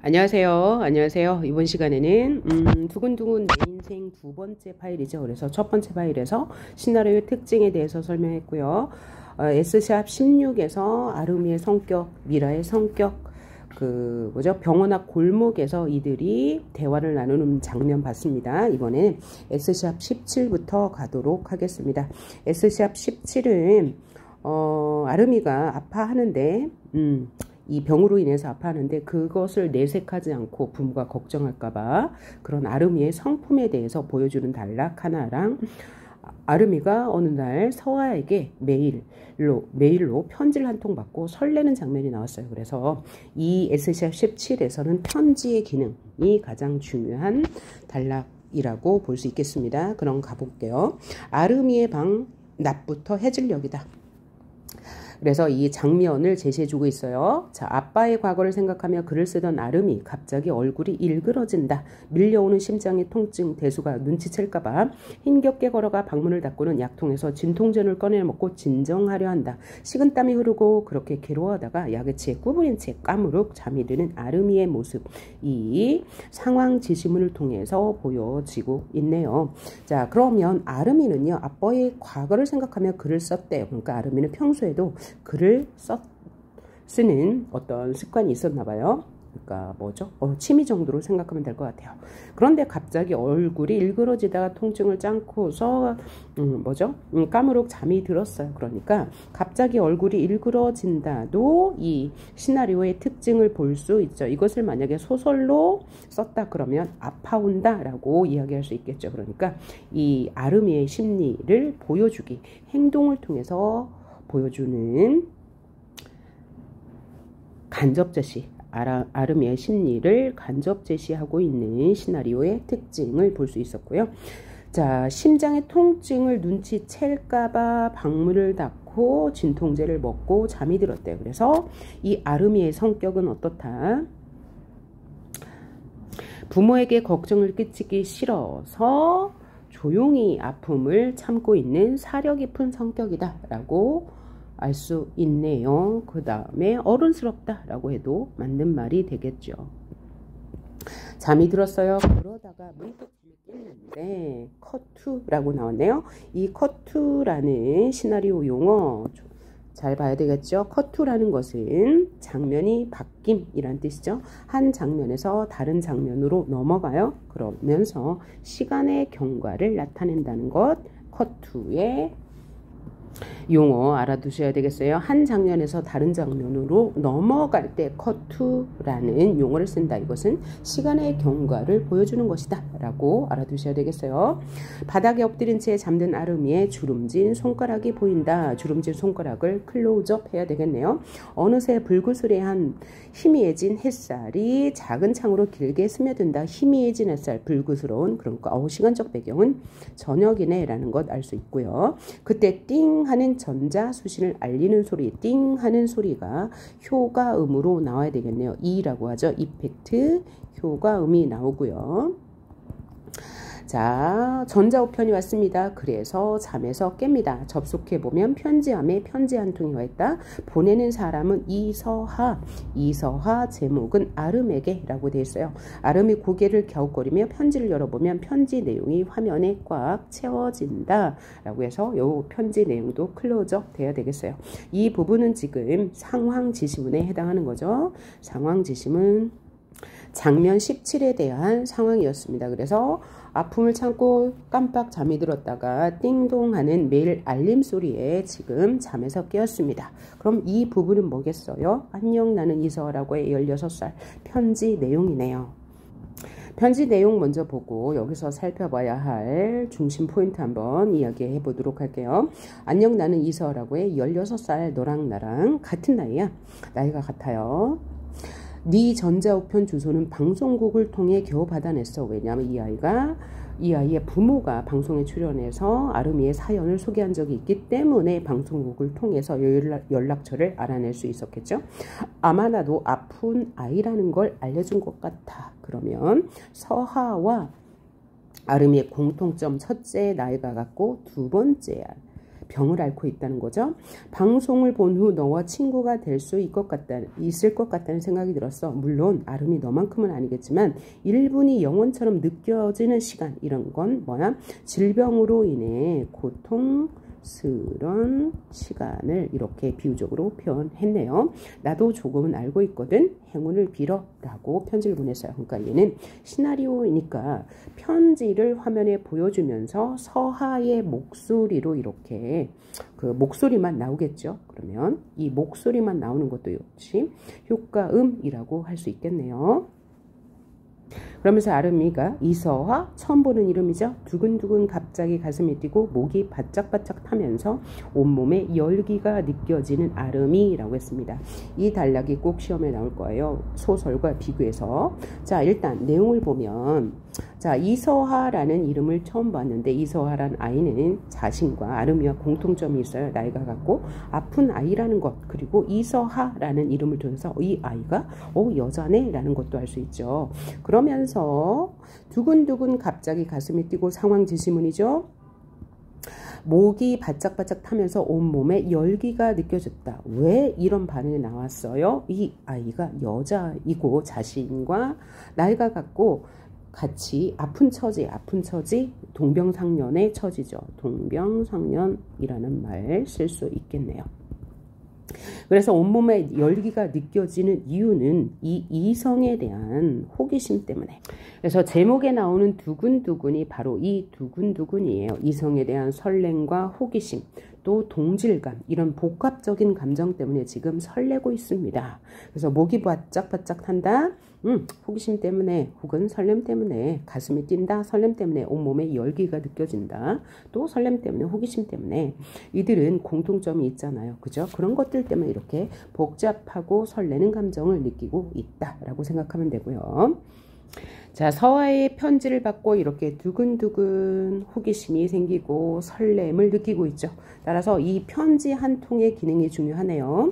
안녕하세요. 안녕하세요. 이번 시간에는 두근두근 내 인생 두 번째 파일이죠. 그래서 첫 번째 파일에서 시나리오의 특징에 대해서 설명했고요. S샵 16에서 아름이의 성격, 미라의 성격, 병원 앞 골목에서 이들이 대화를 나누는 장면 봤습니다. 이번에는 S샵 17부터 가도록 하겠습니다. S샵 17은 아름이가 아파하는데 이 병으로 인해서 아파하는데 그것을 내색하지 않고 부모가 걱정할까봐 그런 아름이의 성품에 대해서 보여주는 단락 하나랑 아름이가 어느 날 서아에게 메일로 편지를 한 통 받고 설레는 장면이 나왔어요. 그래서 이 S샵 17에서는 편지의 기능이 가장 중요한 단락이라고 볼 수 있겠습니다. 그럼 가볼게요. 아름이의 방 낮부터 해질녘이다. 그래서 이 장면을 제시해주고 있어요. 자, 아빠의 과거를 생각하며 글을 쓰던 아름이 갑자기 얼굴이 일그러진다. 밀려오는 심장의 통증, 대수가 눈치챌까봐 힘겹게 걸어가 방문을 닫고는 약통에서 진통제를 꺼내 먹고 진정하려 한다. 식은땀이 흐르고 그렇게 괴로워하다가 약에 취해 구부린 채 까무룩 잠이 드는 아름이의 모습. 이 상황 지시문을 통해서 보여지고 있네요. 자, 그러면 아름이는요, 아빠의 과거를 생각하며 글을 썼대요. 그러니까 아름이는 평소에도 글을 쓰는 어떤 습관이 있었나 봐요. 그러니까 뭐죠? 취미 정도로 생각하면 될 것 같아요. 그런데 갑자기 얼굴이 일그러지다가 통증을 짠고서 까무룩 잠이 들었어요. 그러니까 갑자기 얼굴이 일그러진다도 이 시나리오의 특징을 볼 수 있죠. 이것을 만약에 소설로 썼다 그러면 아파온다 라고 이야기할 수 있겠죠. 그러니까 이 아름이의 심리를 보여주기, 행동을 통해서 보여주는 간접 제시, 아름이의 심리를 간접 제시하고 있는 시나리오의 특징을 볼 수 있었고요. 자, 심장의 통증을 눈치챌까봐 방문을 닫고 진통제를 먹고 잠이 들었대요. 그래서 이 아름이의 성격은 어떻다? 부모에게 걱정을 끼치기 싫어서 조용히 아픔을 참고 있는 사려 깊은 성격이다 라고 알 수 있네요. 그 다음에 어른스럽다 라고 해도 맞는 말이 되겠죠. 잠이 들었어요. 그러다가 문득 깼는데 컷투라고 나왔네요. 이 컷투라는 시나리오 용어 잘 봐야 되겠죠. 컷투라는 것은 장면이 바뀜이란 뜻이죠. 한 장면에서 다른 장면으로 넘어가요. 그러면서 시간의 경과를 나타낸다는 것, 컷투의 용어 알아두셔야 되겠어요. 한 장면에서 다른 장면으로 넘어갈 때 컷투라는 용어를 쓴다. 이것은 시간의 경과를 보여주는 것이다 라고 알아두셔야 되겠어요. 바닥에 엎드린 채 잠든 아름이의 주름진 손가락이 보인다. 주름진 손가락을 클로즈업 해야 되겠네요. 어느새 불그스레한 희미해진 햇살이 작은 창으로 길게 스며든다. 희미해진 햇살, 불그스러운, 그러니까 시간적 배경은 저녁이네 라는 것 알 수 있고요. 그때 띵 하는 전자수신을 알리는 소리, 띵 하는 소리가 효과음으로 나와야 되겠네요. 이라고 하죠. 이펙트, 효과음이 나오고요. 자, 전자우편이 왔습니다. 그래서 잠에서 깹니다. 접속해보면 편지함에 편지 한 통이 와 있다. 보내는 사람은 이서하. 이서하, 제목은 아름에게 라고 되어 있어요. 아름이 고개를 갸웃거리며 편지를 열어보면 편지 내용이 화면에 꽉 채워진다 라고 해서 이 편지 내용도 클로즈업 돼야 되겠어요. 이 부분은 지금 상황 지시문에 해당하는 거죠. 상황 지시문 장면 17에 대한 상황이었습니다. 그래서 아픔을 참고 깜빡 잠이 들었다가 띵동 하는 메일 알림 소리에 지금 잠에서 깨었습니다. 그럼 이 부분은 뭐겠어요? 안녕, 나는 이서라고의 16살 편지 내용이네요. 편지 내용 먼저 보고 여기서 살펴봐야 할 중심 포인트 한번 이야기해 보도록 할게요. 안녕, 나는 이서라고의 16살 너랑 나랑 같은 나이야. 나이가 같아요. 네 전자우편 주소는 방송국을 통해 겨우 받아냈어. 왜냐하면 이 아이의 부모가 방송에 출연해서 아름이의 사연을 소개한 적이 있기 때문에 방송국을 통해서 연락처를 알아낼 수 있었겠죠. 아마 나도 아픈 아이라는 걸 알려준 것 같아. 그러면 서하와 아름이의 공통점, 첫째 나이가 같고 두 번째 병을 앓고 있다는 거죠. 방송을 본 후 너와 친구가 될 수 있을 것 같다는 생각이 들었어. 물론 아름이 너만큼은 아니겠지만 1분이 영원처럼 느껴지는 시간, 이런 건 뭐야? 질병으로 인해 고통스런 시간을 이렇게 비유적으로 표현했네요. 나도 조금은 알고 있거든. 행운을 빌어 라고 편지를 보냈어요. 그러니까 얘는 시나리오이니까 편지를 화면에 보여주면서 서하의 목소리로 이렇게 그 목소리만 나오겠죠. 그러면 이 목소리만 나오는 것도 역시 효과음이라고 할 수 있겠네요. 그러면서 아름이가 이서화, 처음 보는 이름이죠. 두근두근 갑자기 가슴이 뛰고 목이 바짝바짝 타면서 온몸에 열기가 느껴지는 아름이라고 했습니다. 이 단락이 꼭 시험에 나올 거예요. 소설과 비교해서. 자, 일단 내용을 보면, 자, 이서화라는 이름을 처음 봤는데, 이서화라는 아이는 자신과 아름이와 공통점이 있어요. 나이가 같고 아픈 아이라는 것, 그리고 이서하라는 이름을 통해서 이 아이가 여자네 라는 것도 알 수 있죠. 그러면서 두근두근 갑자기 가슴이 뛰고 상황 지시문이죠. 목이 바짝바짝 타면서 온몸에 열기가 느껴졌다. 왜 이런 반응이 나왔어요? 이 아이가 여자이고 자신과 나이가 같고 같이 아픈 처지, 동병상련의 처지죠. 동병상련이라는 말 쓸 수 있겠네요. 그래서 온몸에 열기가 느껴지는 이유는 이 이성에 대한 호기심 때문에. 그래서 제목에 나오는 두근두근이 바로 이 두근두근이에요. 이성에 대한 설렘과 호기심, 또 동질감, 이런 복합적인 감정 때문에 지금 설레고 있습니다. 그래서 목이 바짝바짝 탄다. 호기심 때문에 혹은 설렘 때문에 가슴이 뛴다. 설렘 때문에 온몸에 열기가 느껴진다. 또 설렘 때문에 호기심 때문에 이들은 공통점이 있잖아요. 그죠? 그런 것들 때문에 이렇게 복잡하고 설레는 감정을 느끼고 있다라고 생각하면 되고요. 자, 서하의 편지를 받고 이렇게 두근두근 호기심이 생기고 설렘을 느끼고 있죠. 따라서 이 편지 한 통의 기능이 중요하네요.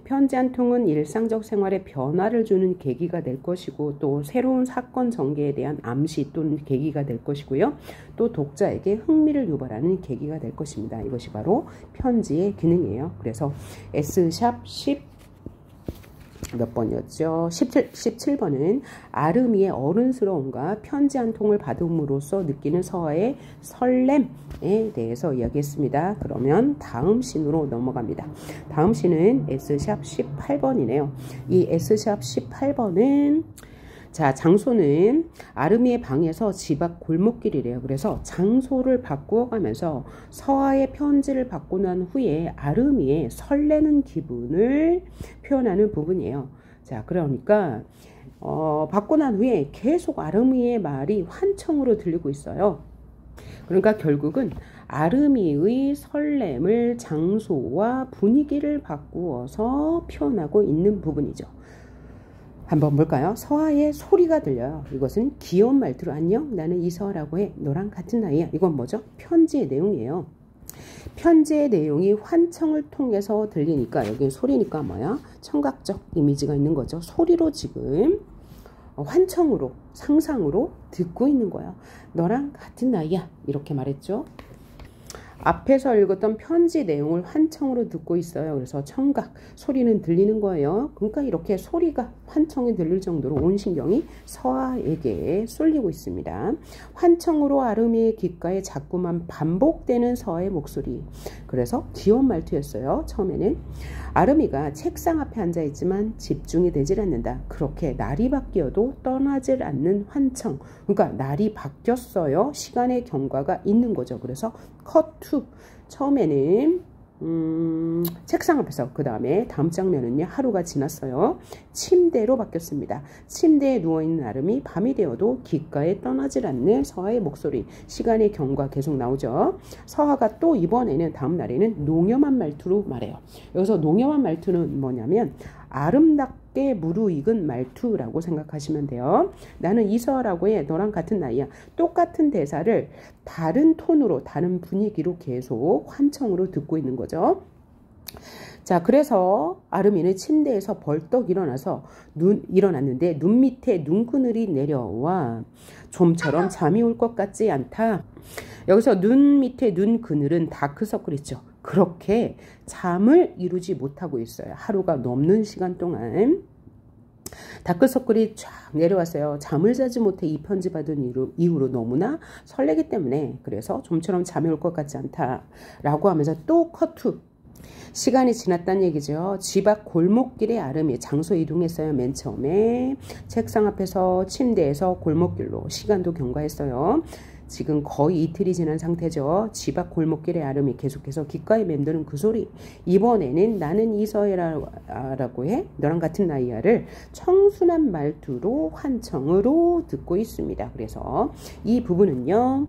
편지 한 통은 일상적 생활에 변화를 주는 계기가 될 것이고, 또 새로운 사건 전개에 대한 암시 또는 계기가 될 것이고요. 또 독자에게 흥미를 유발하는 계기가 될 것입니다. 이것이 바로 편지의 기능이에요. 그래서 S샵 10몇 번이었죠? 17번은 아름이의 어른스러움과 편지 한 통을 받음으로써 느끼는 서하의 설렘에 대해서 이야기했습니다. 그러면 다음 씬으로 넘어갑니다. 다음 씬은 S샵 18번이네요. 이 S샵 18번은 자, 장소는 아름이의 방에서 집 앞 골목길이래요. 그래서 장소를 바꾸어 가면서 서하의 편지를 받고 난 후에 아름이의 설레는 기분을 표현하는 부분이에요. 자, 그러니까 받고 난 후에 계속 아름이의 말이 환청으로 들리고 있어요. 그러니까 결국은 아름이의 설렘을 장소와 분위기를 바꾸어서 표현하고 있는 부분이죠. 한번 볼까요? 서하의 소리가 들려요. 이것은 귀여운 말투로 안녕, 나는 이서하라고 해. 너랑 같은 나이야. 이건 뭐죠? 편지의 내용이에요. 편지의 내용이 환청을 통해서 들리니까 여기 소리니까 뭐야? 청각적 이미지가 있는 거죠. 소리로 지금 환청으로, 상상으로 듣고 있는 거예요. 너랑 같은 나이야. 이렇게 말했죠. 앞에서 읽었던 편지 내용을 환청으로 듣고 있어요. 그래서 청각, 소리는 들리는 거예요. 그러니까 이렇게 소리가 환청이 들릴 정도로 온 신경이 서하에게 쏠리고 있습니다. 환청으로 아름이의 귓가에 자꾸만 반복되는 서하의 목소리. 그래서 귀여운 말투였어요. 처음에는 아름이가 책상 앞에 앉아있지만 집중이 되질 않는다. 그렇게 날이 바뀌어도 떠나질 않는 환청. 그러니까 날이 바뀌었어요. 시간의 경과가 있는 거죠. 그래서 컷 투. 처음에는 책상 앞에서, 그 다음에 다음 장면은요, 하루가 지났어요. 침대로 바뀌었습니다. 침대에 누워있는 아름이 밤이 되어도 귓가에 떠나질 않는 서하의 목소리. 시간의 경과 계속 나오죠. 서하가 또 이번에는 다음 날에는 농염한 말투로 말해요. 여기서 농염한 말투는 뭐냐면 아름답게 무르익은 말투라고 생각하시면 돼요. 나는 이서하라고 해. 너랑 같은 나이야. 똑같은 대사를 다른 톤으로, 다른 분위기로 계속 환청으로 듣고 있는 거죠. 자, 그래서 아름이는 침대에서 벌떡 일어났는데 눈 밑에 눈그늘이 내려와 좀처럼 잠이 올 것 같지 않다. 여기서 눈 밑에 눈 그늘은 다크서클 있죠. 그렇게 잠을 이루지 못하고 있어요. 하루가 넘는 시간 동안. 다크서클이 쫙 내려왔어요. 잠을 자지 못해 이 편지 받은 이후로 너무나 설레기 때문에, 그래서 좀처럼 잠이 올 것 같지 않다 라고 하면서 또 컷투. 시간이 지났다는 얘기죠. 집 앞 골목길에 아름이 장소 이동했어요. 맨 처음에 책상 앞에서 침대에서 골목길로 시간도 경과했어요. 지금 거의 이틀이 지난 상태죠. 집 앞 골목길에 아름이 계속해서 귓가에 맴도는 그 소리. 이번에는 나는 이서혜라고 해? 너랑 같은 나이야를 청순한 말투로 환청으로 듣고 있습니다. 그래서 이 부분은요.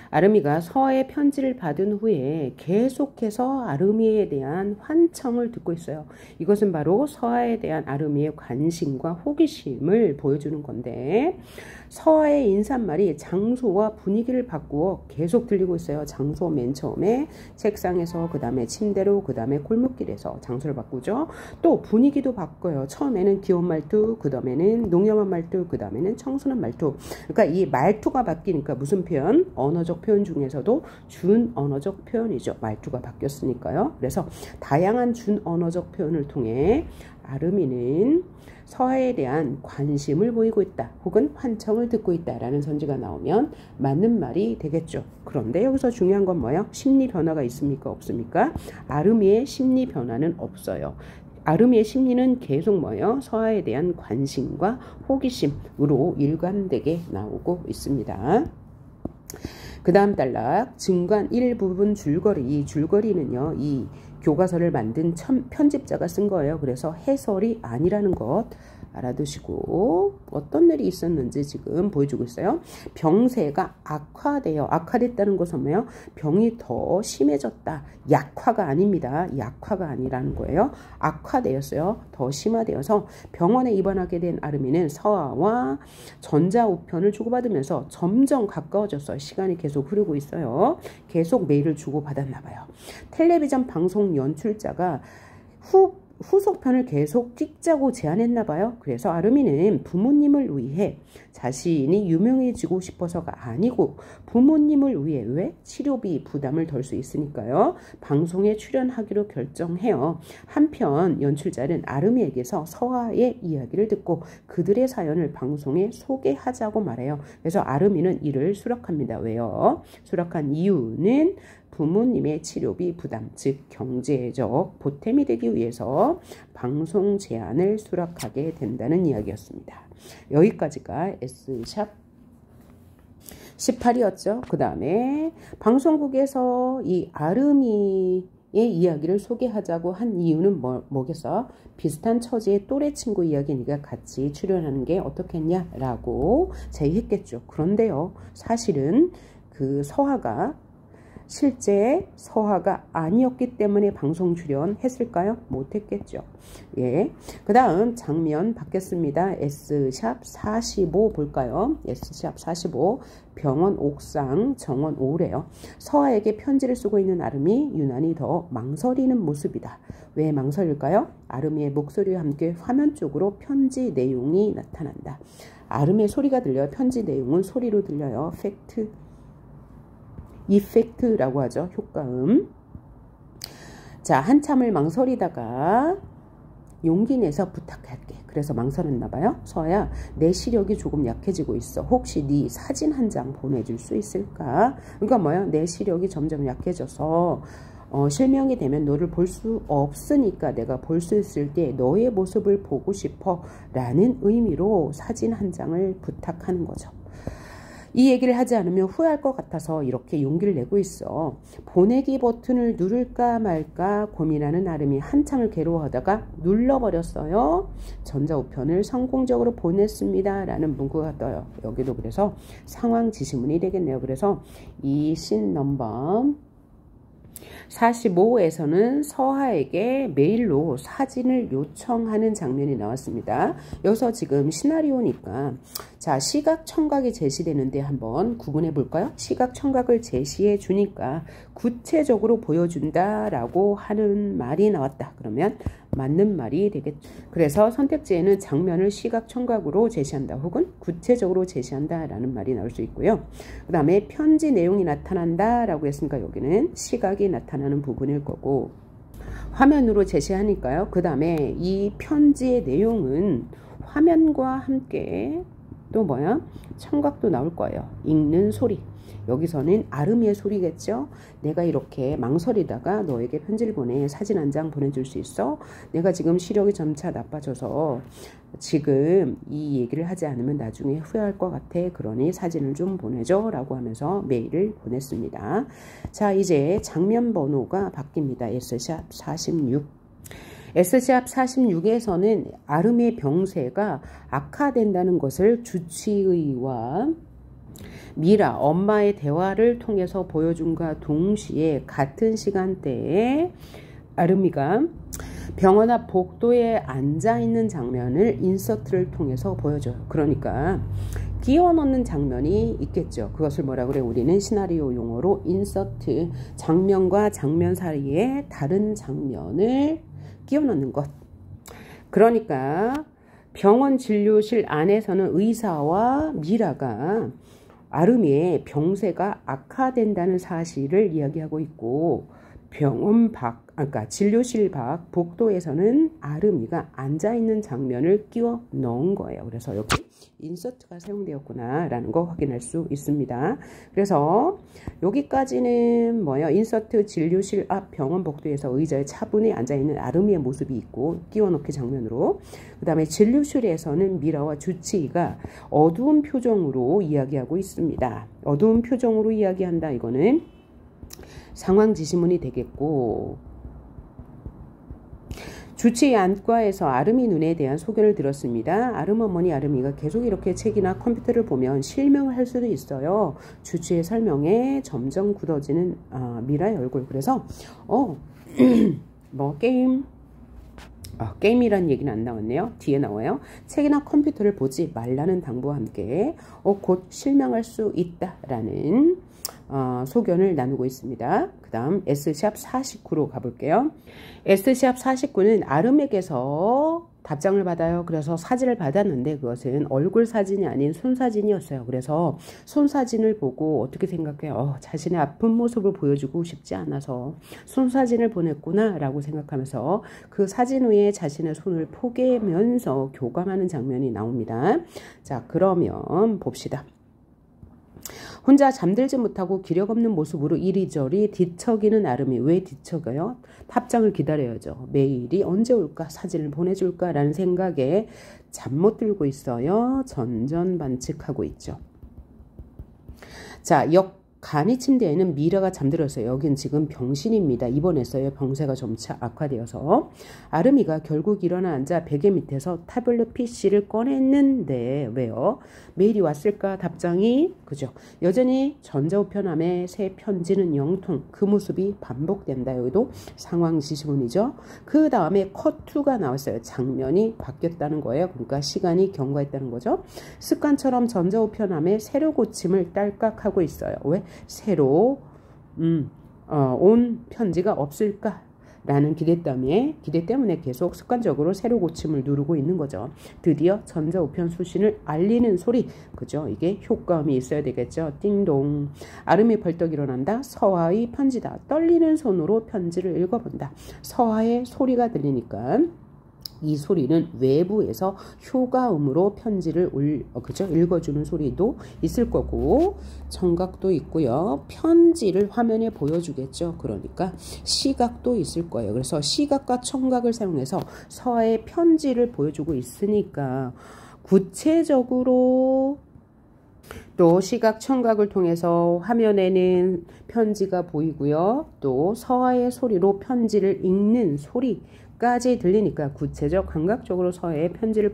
아름이가 서의 편지를 받은 후에 계속해서 아름이에 대한 환청을 듣고 있어요. 이것은 바로 서아에 대한 아름이의 관심과 호기심을 보여주는 건데, 서아의 인사말이 장소와 분위기를 바꾸어 계속 들리고 있어요. 장소 맨 처음에 책상에서, 그 다음에 침대로, 그 다음에 골목길에서 장소를 바꾸죠. 또 분위기도 바꿔요. 처음에는 귀여운 말투, 그 다음에는 농염한 말투, 그 다음에는 청순한 말투. 그러니까 이 말투가 바뀌니까 무슨 표현? 언어적 표현 중에서도 준언어적 표현이죠. 말투가 바뀌었으니까요. 그래서 다양한 준언어적 표현을 통해 아름이는 서아에 대한 관심을 보이고 있다, 혹은 환청을 듣고 있다라는 선지가 나오면 맞는 말이 되겠죠. 그런데 여기서 중요한 건 뭐예요? 심리 변화가 있습니까? 없습니까? 아름이의 심리 변화는 없어요. 아름이의 심리는 계속 뭐예요? 서아에 대한 관심과 호기심으로 일관되게 나오고 있습니다. 그 다음 단락, 증관 1부분 줄거리. 이 줄거리는요, 이 교과서를 만든 편집자가 쓴 거예요. 그래서 해설이 아니라는 것 알아두시고, 어떤 일이 있었는지 지금 보여주고 있어요. 병세가 악화돼요. 악화됐다는 것은 뭐예요? 병이 더 심해졌다. 약화가 아닙니다. 약화가 아니라는 거예요. 악화되었어요. 더 심화되어서 병원에 입원하게 된 아름이는 서아와 전자우편을 주고받으면서 점점 가까워졌어요. 시간이 계속 흐르고 있어요. 계속 메일을 주고받았나 봐요. 텔레비전 방송 연출자가 후속편을 계속 찍자고 제안했나 봐요. 그래서 아름이는 부모님을 위해, 자신이 유명해지고 싶어서가 아니고 부모님을 위해, 왜? 치료비 부담을 덜 수 있으니까요. 방송에 출연하기로 결정해요. 한편 연출자는 아름이에게서 서아의 이야기를 듣고 그들의 사연을 방송에 소개하자고 말해요. 그래서 아름이는 이를 수락합니다. 왜요? 수락한 이유는 부모님의 치료비 부담, 즉 경제적 보탬이 되기 위해서 방송 제안을 수락하게 된다는 이야기였습니다. 여기까지가 S샵 18이었죠. 그 다음에 방송국에서 이 아름이의 이야기를 소개하자고 한 이유는 뭐겠어? 비슷한 처지의 또래 친구 이야기 네가 같이 출연하는 게 어떻겠냐라고 제의했겠죠. 그런데요, 사실은 그 서아가 실제 서아가 아니었기 때문에 방송 출연했을까요? 못했겠죠. 예. 그 다음 장면 바뀌었습니다. S샵 45 볼까요? S샵 45 병원 옥상 정원 5래요. 서아에게 편지를 쓰고 있는 아름이 유난히 더 망설이는 모습이다. 왜 망설일까요? 아름이의 목소리와 함께 화면 쪽으로 편지 내용이 나타난다. 아름의 소리가 들려요. 편지 내용은 소리로 들려요. 팩트. 이펙트라고 하죠. 효과음. 자, 한참을 망설이다가 용기 내서 부탁할게. 그래서 망설였나 봐요. 서아야, 내 시력이 조금 약해지고 있어. 혹시 네 사진 한 장 보내줄 수 있을까? 그러니까 뭐야? 내 시력이 점점 약해져서 실명이 되면 너를 볼 수 없으니까 내가 볼 수 있을 때 너의 모습을 보고 싶어 라는 의미로 사진 한 장을 부탁하는 거죠. 이 얘기를 하지 않으면 후회할 것 같아서 이렇게 용기를 내고 있어. 보내기 버튼을 누를까 말까 고민하는 아름이 한참을 괴로워하다가 눌러버렸어요. 전자우편을 성공적으로 보냈습니다. 라는 문구가 떠요. 여기도 그래서 상황 지시문이 되겠네요. 그래서 이 씬 넘버 45에서는 서아에게 메일로 사진을 요청하는 장면이 나왔습니다. 여기서 지금 시나리오니까, 자, 시각 청각이 제시되는데 한번 구분해 볼까요? 시각 청각을 제시해 주니까 구체적으로 보여준다라고 하는 말이 나왔다. 그러면 맞는 말이 되겠죠. 그래서 선택지에는 장면을 시각 청각으로 제시한다 혹은 구체적으로 제시한다 라는 말이 나올 수 있고요. 그 다음에 편지 내용이 나타난다 라고 했으니까 여기는 시각이 나타나는 부분일 거고, 화면으로 제시하니까요. 그 다음에 이 편지의 내용은 화면과 함께 또 뭐야? 청각도 나올 거예요. 읽는 소리. 여기서는 아름이의 소리겠죠. 내가 이렇게 망설이다가 너에게 편지를 보내, 사진 한 장 보내줄 수 있어? 내가 지금 시력이 점차 나빠져서 지금 이 얘기를 하지 않으면 나중에 후회할 것 같아. 그러니 사진을 좀 보내줘 라고 하면서 메일을 보냈습니다. 자, 이제 장면 번호가 바뀝니다. S샵 46. S샵 46에서는 아름의 병세가 악화된다는 것을 주치의와 미라, 엄마의 대화를 통해서 보여준과 동시에 같은 시간대에 아름이가 병원 앞 복도에 앉아있는 장면을 인서트를 통해서 보여줘요. 그러니까 끼워 넣는 장면이 있겠죠. 그것을 뭐라 그래? 우리는 시나리오 용어로 인서트, 장면과 장면 사이에 다른 장면을 끼워 넣는 것. 그러니까 병원 진료실 안에서는 의사와 미라가 아름이의 병세가 악화된다는 사실을 이야기하고 있고, 병원 밖, 그러니까 진료실 밖 복도에서는 아름이가 앉아있는 장면을 끼워 넣은 거예요. 그래서 여기 인서트가 사용되었구나 라는 거 확인할 수 있습니다. 그래서 여기까지는 뭐예요? 인서트 진료실 앞 병원 복도에서 의자에 차분히 앉아있는 아름이의 모습이 있고 끼워 넣기 장면으로, 그 다음에 진료실에서는 미라와 주치의가 어두운 표정으로 이야기하고 있습니다. 어두운 표정으로 이야기한다. 이거는 상황 지시문이 되겠고, 주치의 안과에서 아름이 눈에 대한 소견을 들었습니다. 아름 어머니 아름이가 계속 이렇게 책이나 컴퓨터를 보면 실명을 할 수도 있어요. 주치의 설명에 점점 굳어지는 미라의 얼굴. 그래서 뭐 게임이라는 얘기는 안 나왔네요. 뒤에 나와요. 책이나 컴퓨터를 보지 말라는 당부와 함께 곧 실명할 수 있다라는 소견을 나누고 있습니다. 그 다음 S샵 49로 가볼게요. S샵 49는 아름에게서 답장을 받아요. 그래서 사진을 받았는데 그것은 얼굴 사진이 아닌 손사진이었어요. 그래서 손사진을 보고 어떻게 생각해요? 자신의 아픈 모습을 보여주고 싶지 않아서 손사진을 보냈구나 라고 생각하면서 그 사진 위에 자신의 손을 포개면서 교감하는 장면이 나옵니다. 자, 그러면 봅시다. 혼자 잠들지 못하고 기력 없는 모습으로 이리저리 뒤척이는 아름이. 왜 뒤척여요? 답장을 기다려야죠. 메일이 언제 올까? 사진을 보내줄까? 라는 생각에 잠 못 들고 있어요. 전전반측하고 있죠. 자, 간이 침대에는 미라가 잠들었어요. 여긴 지금 병실입니다. 입원했어요. 병세가 점차 악화되어서. 아름이가 결국 일어나 앉아 베개 밑에서 타블렛 PC를 꺼냈는데 왜요? 메일이 왔을까? 답장이 그죠? 여전히 전자우편함에 새 편지는 영통. 그 모습이 반복된다. 여기도 상황 지시문이죠. 그 다음에 컷2가 나왔어요. 장면이 바뀌었다는 거예요. 그러니까 시간이 경과했다는 거죠. 습관처럼 전자우편함에 새로 고침을 딸깍하고 있어요. 왜? 새로 온 편지가 없을까? 라는 기대 때문에 계속 습관적으로 새로 고침을 누르고 있는 거죠. 드디어 전자우편 수신을 알리는 소리. 그죠? 이게 효과음이 있어야 되겠죠. 띵동. 아름이 벌떡 일어난다. 서하의 편지다. 떨리는 손으로 편지를 읽어본다. 서하의 소리가 들리니까 이 소리는 외부에서 효과음으로 편지를 읽어주는 소리도 있을 거고, 청각도 있고요. 편지를 화면에 보여주겠죠. 그러니까 시각도 있을 거예요. 그래서 시각과 청각을 사용해서 서하의 편지를 보여주고 있으니까 구체적으로 또 시각, 청각을 통해서 화면에는 편지가 보이고요. 또 서하의 소리로 편지를 읽는 소리까지 들리니까 구체적, 감각적으로 서하의 편지를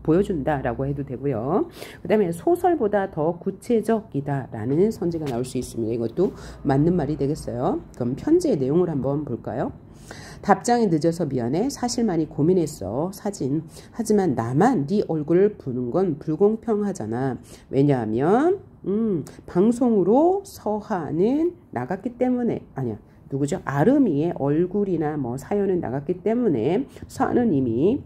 보여준다라고 해도 되고요. 그 다음에 소설보다 더 구체적이다라는 선지가 나올 수 있습니다. 이것도 맞는 말이 되겠어요. 그럼 편지의 내용을 한번 볼까요? 답장이 늦어서 미안해. 사실 많이 고민했어. 사진. 하지만 나만 네 얼굴을 보는 건 불공평하잖아. 왜냐하면 방송으로 서하는 나갔기 때문에, 아니야, 누구죠? 아름이의 얼굴이나 뭐 사연은 나갔기 때문에 서아는 이미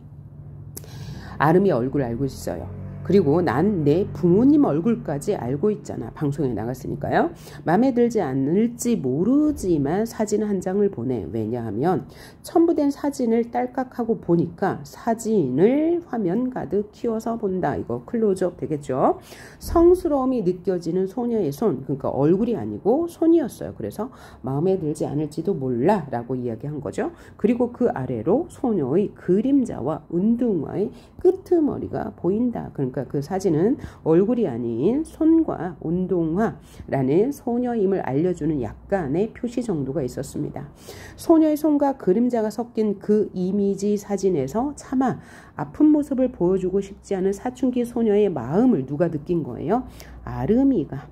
아름이 얼굴 알고 있어요. 그리고 난 내 부모님 얼굴까지 알고 있잖아. 방송에 나갔으니까요. 마음에 들지 않을지 모르지만 사진 한 장을 보내. 왜냐하면 첨부된 사진을 딸깍하고 보니까 사진을 화면 가득 키워서 본다. 이거 클로즈업 되겠죠. 성스러움이 느껴지는 소녀의 손, 그러니까 얼굴이 아니고 손이었어요. 그래서 마음에 들지 않을지도 몰라 라고 이야기한 거죠. 그리고 그 아래로 소녀의 그림자와 운동화의 끄트머리가 보인다. 그러니까 그 사진은 얼굴이 아닌 손과 운동화라는 소녀임을 알려주는 약간의 표시 정도가 있었습니다. 소녀의 손과 그림자가 섞인 그 이미지 사진에서 차마 아픈 모습을 보여주고 싶지 않은 사춘기 소녀의 마음을 누가 느낀 거예요? 아름이가.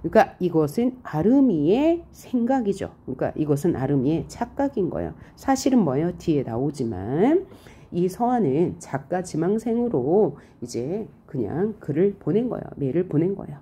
그러니까 이것은 아름이의 생각이죠. 그러니까 이것은 아름이의 착각인 거예요. 사실은 뭐예요? 뒤에 나오지만 이 서아는 작가 지망생으로 이제 그냥 글을 보낸 거예요. 메일을 보낸 거예요.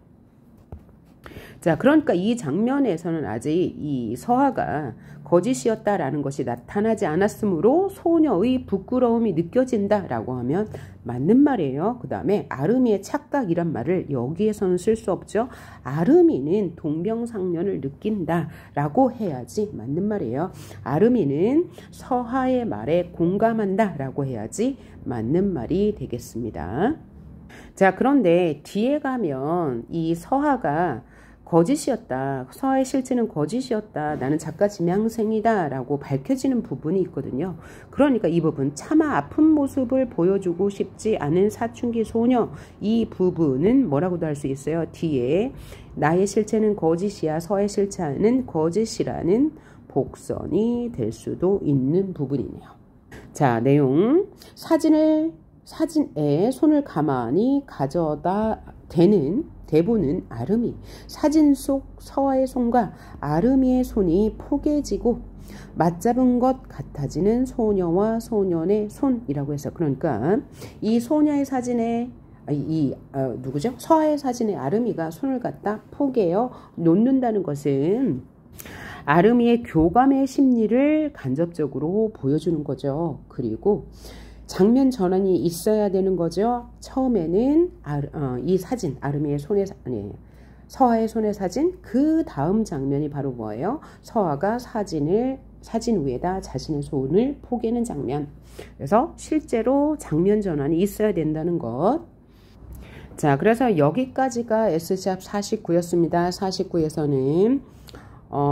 자, 그러니까 이 장면에서는 아직 이 서아가 거짓이었다라는 것이 나타나지 않았으므로 소녀의 부끄러움이 느껴진다라고 하면 맞는 말이에요. 그 다음에 아름이의 착각이란 말을 여기에서는 쓸 수 없죠. 아름이는 동병상련을 느낀다라고 해야지 맞는 말이에요. 아름이는 서아의 말에 공감한다라고 해야지 맞는 말이 되겠습니다. 자, 그런데 뒤에 가면 이 서아가 거짓이었다. 서아의 실체는 거짓이었다. 나는 작가 지망생이다. 라고 밝혀지는 부분이 있거든요. 그러니까 이 부분 차마 아픈 모습을 보여주고 싶지 않은 사춘기 소녀 이 부분은 뭐라고도 할 수 있어요. 뒤에 나의 실체는 거짓이야. 서아의 실체는 거짓이라는 복선이 될 수도 있는 부분이네요. 자, 내용. 사진에 손을 가만히 가져다 대보는 아름이. 사진 속 서아의 손과 아름이의 손이 포개지고 맞잡은 것 같아지는 소녀와 소년의 손이라고 해서, 그러니까 이 소녀의 사진에 누구죠? 서아의 사진에 아름이가 손을 갖다 포개어 놓는다는 것은 아름이의 교감의 심리를 간접적으로 보여주는 거죠. 그리고 장면 전환이 있어야 되는 거죠. 처음에는 이 사진, 아름이의 서아의 손의 사진, 그 다음 장면이 바로 뭐예요? 서아가 사진 위에다 자신의 손을 포개는 장면. 그래서 실제로 장면 전환이 있어야 된다는 것. 자, 그래서 여기까지가 S샵 49였습니다. 49에서는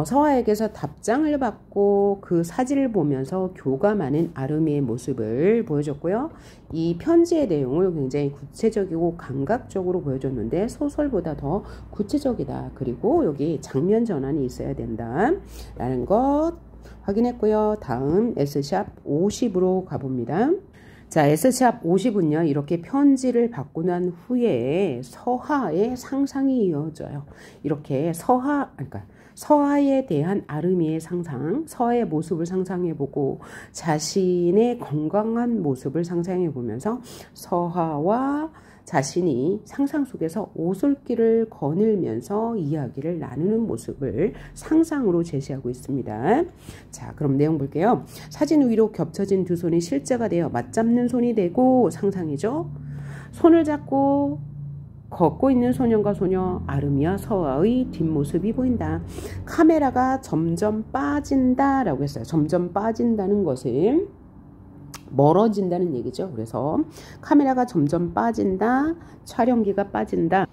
서아에게서 답장을 받고 그 사진을 보면서 교감하는 아름이의 모습을 보여줬고요. 이 편지의 내용을 굉장히 구체적이고 감각적으로 보여줬는데 소설보다 더 구체적이다. 그리고 여기 장면 전환이 있어야 된다. 라는 것 확인했고요. 다음 S샵 50으로 가봅니다. 자, S샵 50은요, 이렇게 편지를 받고 난 후에 서아의 상상이 이어져요. 이렇게 서아에 대한 아름이의 상상, 서아의 모습을 상상해보고 자신의 건강한 모습을 상상해보면서 서아와 자신이 상상 속에서 오솔길을 거닐면서 이야기를 나누는 모습을 상상으로 제시하고 있습니다. 자, 그럼 내용 볼게요. 사진 위로 겹쳐진 두 손이 실제가 되어 맞잡는 손이 되고 상상이죠. 손을 잡고 걷고 있는 소년과 소녀 아름이와 서아의 뒷모습이 보인다. 카메라가 점점 빠진다 라고 했어요. 점점 빠진다는 것은 멀어진다는 얘기죠. 그래서 카메라가 점점 빠진다. 촬영기가 빠진다.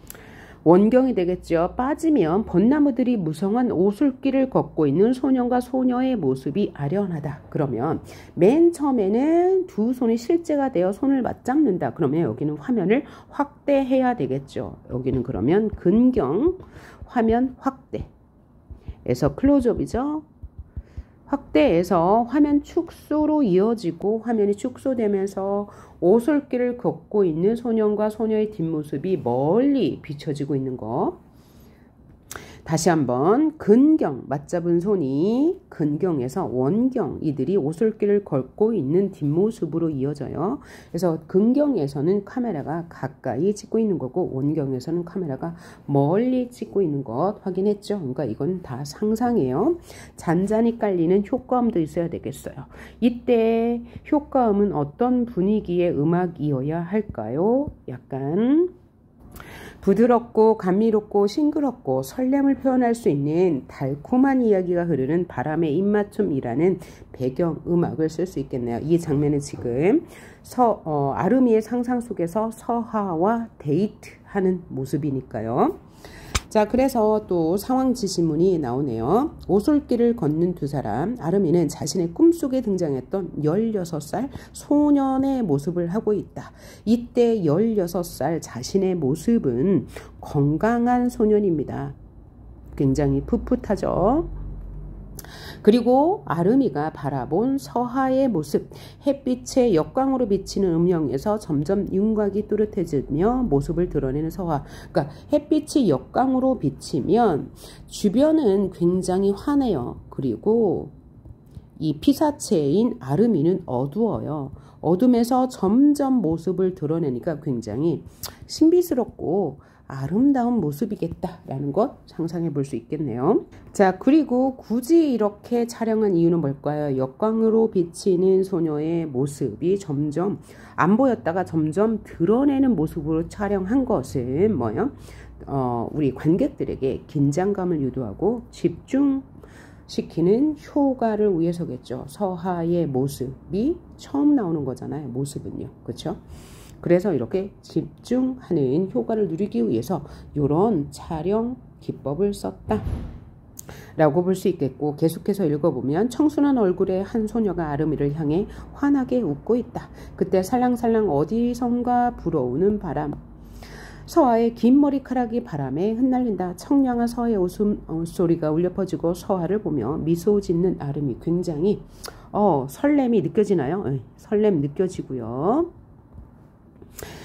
원경이 되겠죠. 빠지면 벚나무들이 무성한 오솔길을 걷고 있는 소년과 소녀의 모습이 아련하다. 그러면 맨 처음에는 두 손이 실제가 되어 손을 맞잡는다. 그러면 여기는 화면을 확대해야 되겠죠. 여기는 그러면 근경 화면 확대에서 클로즈업이죠. 확대해서 화면 축소로 이어지고 화면이 축소되면서 오솔길을 걷고 있는 소년과 소녀의 뒷모습이 멀리 비춰지고 있는 거. 다시 한번 근경, 맞잡은 손이 근경에서 원경, 이들이 오솔길을 걷고 있는 뒷모습으로 이어져요. 그래서 근경에서는 카메라가 가까이 찍고 있는 거고 원경에서는 카메라가 멀리 찍고 있는 것 확인했죠. 그러니까 이건 다 상상이에요. 잔잔히 깔리는 효과음도 있어야 되겠어요. 이때 효과음은 어떤 분위기의 음악이어야 할까요? 약간 부드럽고 감미롭고 싱그럽고 설렘을 표현할 수 있는 달콤한 이야기가 흐르는 바람의 입맞춤이라는 배경 음악을 쓸 수 있겠네요. 이 장면은 지금 아름이의 상상 속에서 서하와 데이트하는 모습이니까요. 자, 그래서 또 상황 지시문이 나오네요. 오솔길을 걷는 두 사람, 아름이는 자신의 꿈속에 등장했던 16살 소년의 모습을 하고 있다. 이때 16살 자신의 모습은 건강한 소년입니다. 굉장히 풋풋하죠. 그리고 아름이가 바라본 서하의 모습, 햇빛의 역광으로 비치는 음영에서 점점 윤곽이 뚜렷해지며 모습을 드러내는 서하. 그러니까 햇빛이 역광으로 비치면 주변은 굉장히 환해요. 그리고 이 피사체인 아름이는 어두워요. 어둠에서 점점 모습을 드러내니까 굉장히 신비스럽고 아름다운 모습이겠다라는 것 상상해 볼 수 있겠네요. 자, 그리고 굳이 이렇게 촬영한 이유는 뭘까요? 역광으로 비치는 소녀의 모습이 점점 안 보였다가 점점 드러내는 모습으로 촬영한 것은 뭐예요? 우리 관객들에게 긴장감을 유도하고 집중시키는 효과를 위해서겠죠. 서하의 모습이 처음 나오는 거잖아요. 모습은요. 그렇죠? 그래서 이렇게 집중하는 효과를 누리기 위해서 이런 촬영 기법을 썼다 라고 볼 수 있겠고, 계속해서 읽어보면 청순한 얼굴의 한 소녀가 아름이를 향해 환하게 웃고 있다. 그때 살랑살랑 어디선가 불어오는 바람, 서하의 긴 머리카락이 바람에 흩날린다. 청량한 서하의 웃음소리가 울려 퍼지고 서하를 보며 미소 짓는 아름이 굉장히 설렘이 느껴지나요? 설렘 느껴지고요.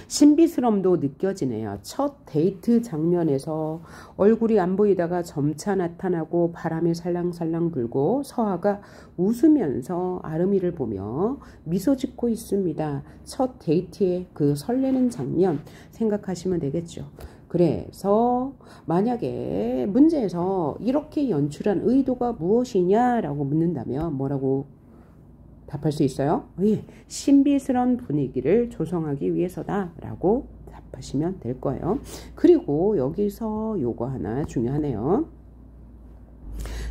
신비스러움도 느껴지네요. 첫 데이트 장면에서 얼굴이 안 보이다가 점차 나타나고 바람이 살랑살랑 불고 서하가 웃으면서 아름이를 보며 미소 짓고 있습니다. 첫 데이트의 그 설레는 장면 생각하시면 되겠죠. 그래서 만약에 문제에서 이렇게 연출한 의도가 무엇이냐라고 묻는다면 뭐라고 답할 수 있어요? 예, 신비스러운 분위기를 조성하기 위해서다 라고 답하시면 될 거예요. 그리고 여기서 요거 하나 중요하네요.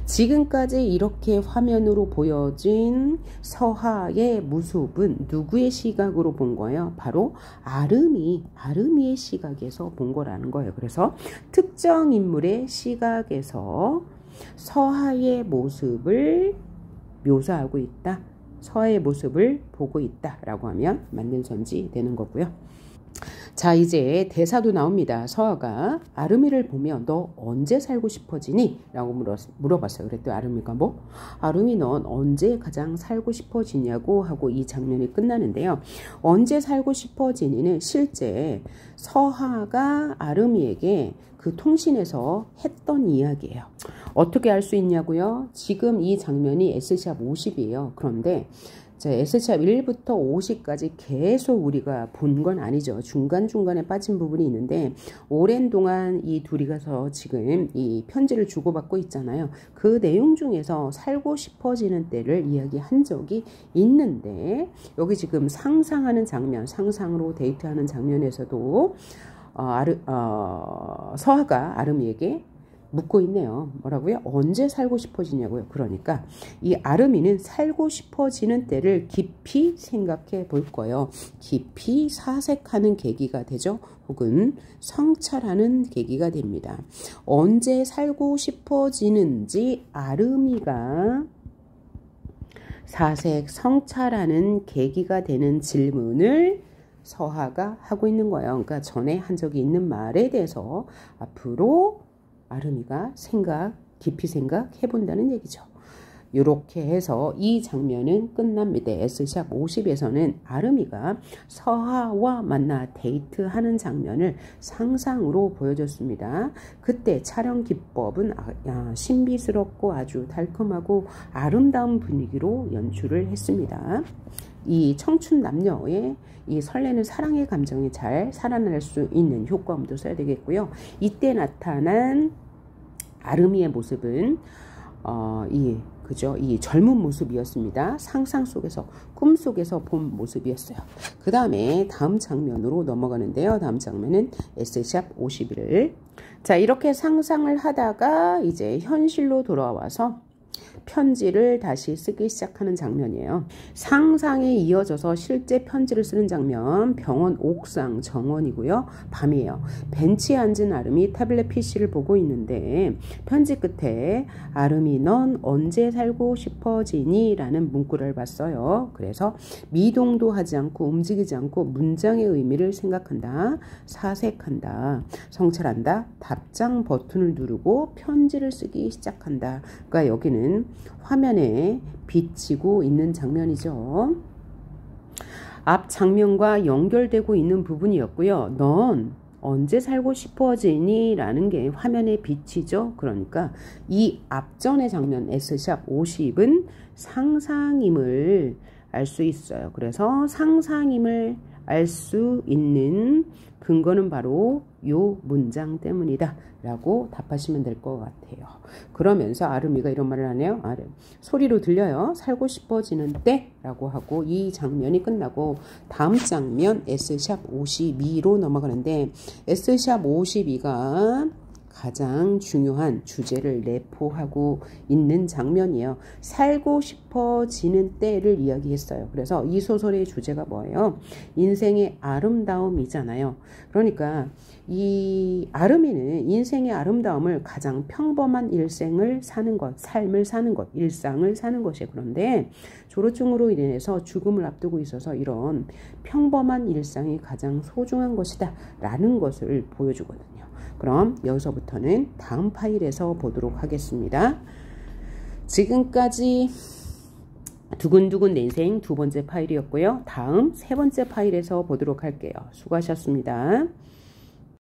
지금까지 이렇게 화면으로 보여진 서하의 모습은 누구의 시각으로 본 거예요? 바로 아름이의 시각에서 본 거라는 거예요. 그래서 특정 인물의 시각에서 서하의 모습을 묘사하고 있다. 서하의 모습을 보고 있다라고 하면 맞는 선지 되는 거고요. 자, 이제 대사도 나옵니다. 서하가 아름이를 보며 너 언제 살고 싶어지니? 라고 물어봤어요. 그랬더니 아름이가 아름이 넌 언제 가장 살고 싶어지냐고 하고 이 장면이 끝나는데요. 언제 살고 싶어지니는 실제 서하가 아름이에게 그 통신에서 했던 이야기예요. 어떻게 알 수 있냐고요? 지금 이 장면이 S샵 50이에요. 그런데 S샵 1부터 50까지 계속 우리가 본 건 아니죠. 중간중간에 빠진 부분이 있는데 오랜 동안 이 둘이 가서 지금 이 편지를 주고받고 있잖아요. 그 내용 중에서 살고 싶어지는 때를 이야기한 적이 있는데 여기 지금 상상하는 장면, 상상으로 데이트하는 장면에서도 서하가 아름이에게 묻고 있네요. 뭐라고요? 언제 살고 싶어지냐고요. 그러니까 이 아름이는 살고 싶어지는 때를 깊이 생각해 볼 거예요. 깊이 사색하는 계기가 되죠. 혹은 성찰하는 계기가 됩니다. 언제 살고 싶어지는지 아름이가 사색, 성찰하는 계기가 되는 질문을 서하가 하고 있는 거예요. 그러니까 전에 한 적이 있는 말에 대해서 앞으로 아름이가 깊이 생각해 본다는 얘기죠. 이렇게 해서 이 장면은 끝납니다. S샵 50에서는 아름이가 서하와 만나 데이트하는 장면을 상상으로 보여줬습니다. 그때 촬영 기법은 신비스럽고 아주 달콤하고 아름다운 분위기로 연출을 했습니다. 이 청춘 남녀의 이 설레는 사랑의 감정이 잘 살아날 수 있는 효과음도 써야 되겠고요. 이때 나타난 아름이의 모습은 이 젊은 모습이었습니다. 상상 속에서, 꿈 속에서 본 모습이었어요. 그 다음에 다음 장면으로 넘어가는데요. 다음 장면은 S샵 51. 자, 이렇게 상상을 하다가 이제 현실로 돌아와서 편지를 다시 쓰기 시작하는 장면이에요. 상상에 이어져서 실제 편지를 쓰는 장면, 병원 옥상 정원이고요. 밤이에요. 벤치에 앉은 아름이 태블릿 PC를 보고 있는데 편지 끝에 아름이 넌 언제 살고 싶어지니? 라는 문구를 봤어요. 그래서 미동도 하지 않고 움직이지 않고 문장의 의미를 생각한다, 사색한다, 성찰한다, 답장 버튼을 누르고 편지를 쓰기 시작한다. 그러니까 여기는 화면에 비치고 있는 장면이죠. 앞 장면과 연결되고 있는 부분이었고요. 넌 언제 살고 싶어지니? 라는 게 화면에 비치죠. 그러니까 이 앞전의 장면 S샵 50은 상상임을 알 수 있어요. 그래서 상상임을 알 수 있는 근거는 바로 요 문장 때문이다 라고 답하시면 될 것 같아요. 그러면서 아름이가 이런 말을 하네요. 소리로 들려요. 살고 싶어지는 때 라고 하고 이 장면이 끝나고 다음 장면 S샵 52로 넘어가는데 S샵 52가 가장 중요한 주제를 내포하고 있는 장면이에요. 살고 싶어지는 때를 이야기했어요. 그래서 이 소설의 주제가 뭐예요? 인생의 아름다움이잖아요. 그러니까 이 아름이는 인생의 아름다움을 가장 평범한 일생을 사는 것, 삶을 사는 것, 일상을 사는 것이에요. 그런데 조루증으로 인해서 죽음을 앞두고 있어서 이런 평범한 일상이 가장 소중한 것이다 라는 것을 보여주거든요. 그럼 여기서부터는 다음 파일에서 보도록 하겠습니다. 지금까지 두근두근 내 인생 두 번째 파일이었고요. 다음 세 번째 파일에서 보도록 할게요. 수고하셨습니다.